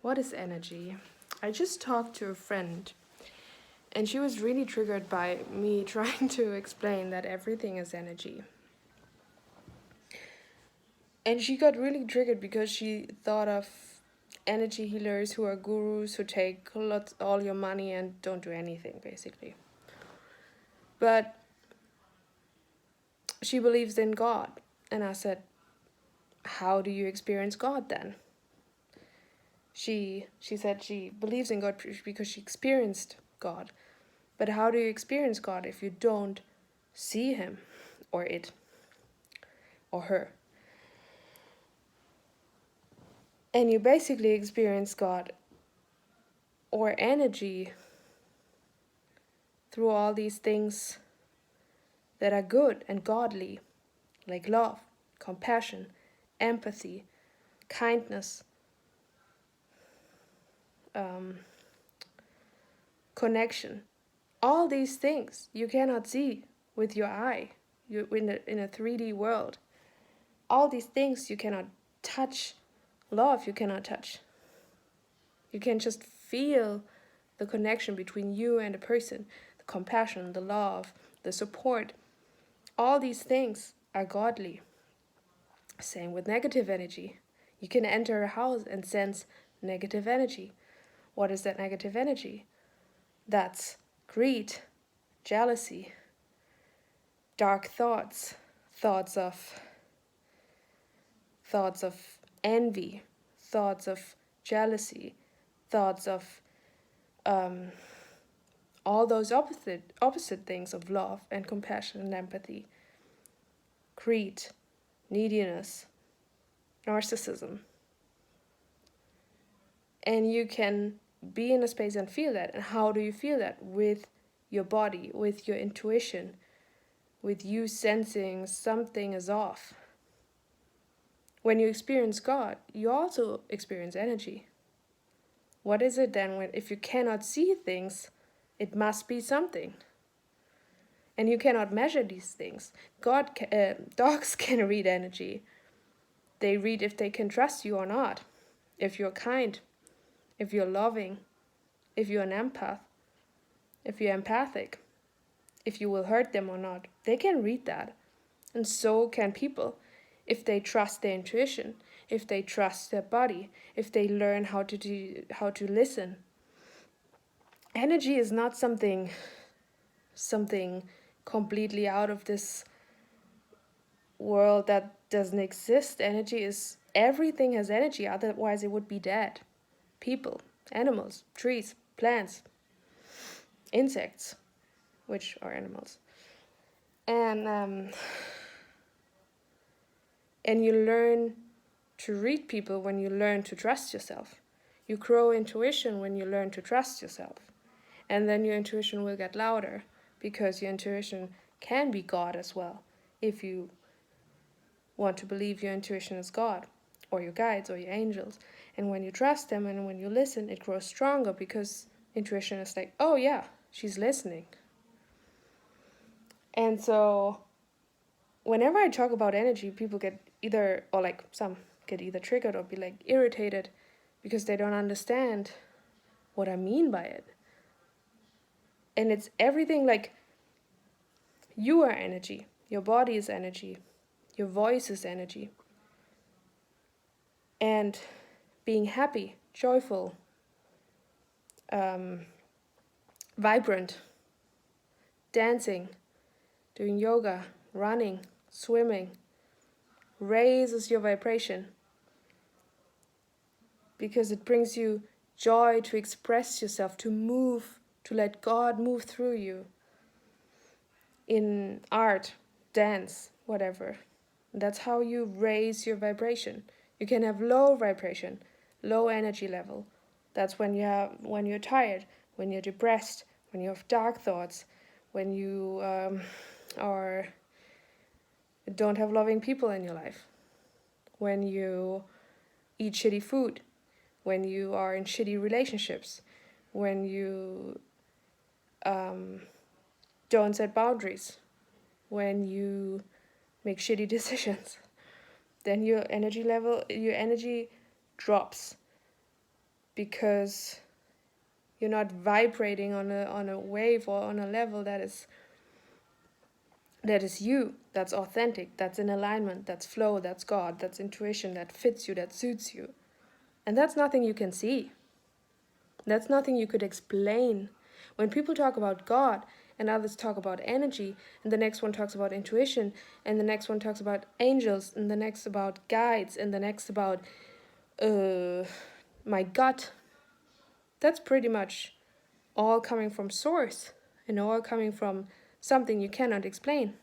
What is energy? I just talked to a friend and she was really triggered by me trying to explain that everything is energy. And she got really triggered because she thought of energy healers who are gurus who take all your money and don't do anything, basically. But she believes in God. And I said, how do you experience God then? She said she believes in God because she experienced God. But how do you experience God if you don't see him or it or her? And you basically experience God or energy through all these things that are good and godly, like love, compassion, empathy, kindness, um, connection. All these things you cannot see with your eye. You're in a 3D world. All these things you cannot touch. Love you cannot touch. You can just feel the connection between you and a person, the compassion, the love, the support. All these things are godly. Same with negative energy. You can enter a house and sense negative energy. What is that negative energy? That's greed, jealousy, dark thoughts, thoughts of thoughts of envy, thoughts of jealousy, thoughts of all those opposite things of love and compassion and empathy, greed, neediness, narcissism. And you can be in a space and feel that. And how do you feel that? With your body, with your intuition, with you sensing something is off. When you experience God, you also experience energy. What is it then if you cannot see things, it must be something. And you cannot measure these things. Dogs can read energy. They read if they can trust you or not, if you're kind, if you're loving, if you're an empath, if you're empathic, if you will hurt them or not. They can read that. And so can people, if they trust their intuition, if they trust their body, if they learn how to listen. Energy is not something completely out of this world that doesn't exist. Energy is everything has energy, otherwise it would be dead. People, animals, trees, plants, insects, which are animals. And you learn to read people when you learn to trust yourself. You grow intuition when you learn to trust yourself. And then your intuition will get louder, because your intuition can be God as well, if you want to believe your intuition is God, or your guides, or your angels. And when you trust them and when you listen, it grows stronger, because intuition is like, oh yeah, she's listening. And so whenever I talk about energy, people get some get either triggered or be like irritated, because they don't understand what I mean by it. And it's everything, like, you are energy, your body is energy, your voice is energy. And being happy, joyful, vibrant, dancing, doing yoga, running, swimming, raises your vibration, because it brings you joy to express yourself, to move, to let God move through you in art, dance, whatever. That's how you raise your vibration. You can have low vibration, low energy level. That's when you're tired, when you're depressed, when you have dark thoughts, when you don't have loving people in your life, when you eat shitty food, when you are in shitty relationships, when you don't set boundaries, when you make shitty decisions, then your energy drops. because you're not vibrating on a wave or on a level that is you, that's authentic, that's in alignment, that's flow, that's God, that's intuition, that fits you, that suits you. And that's nothing you can see. That's nothing you could explain. When people talk about God and others talk about energy, and the next one talks about intuition, and the next one talks about angels, and the next about guides, and the next about my gut, that's pretty much all coming from source and all coming from something you cannot explain.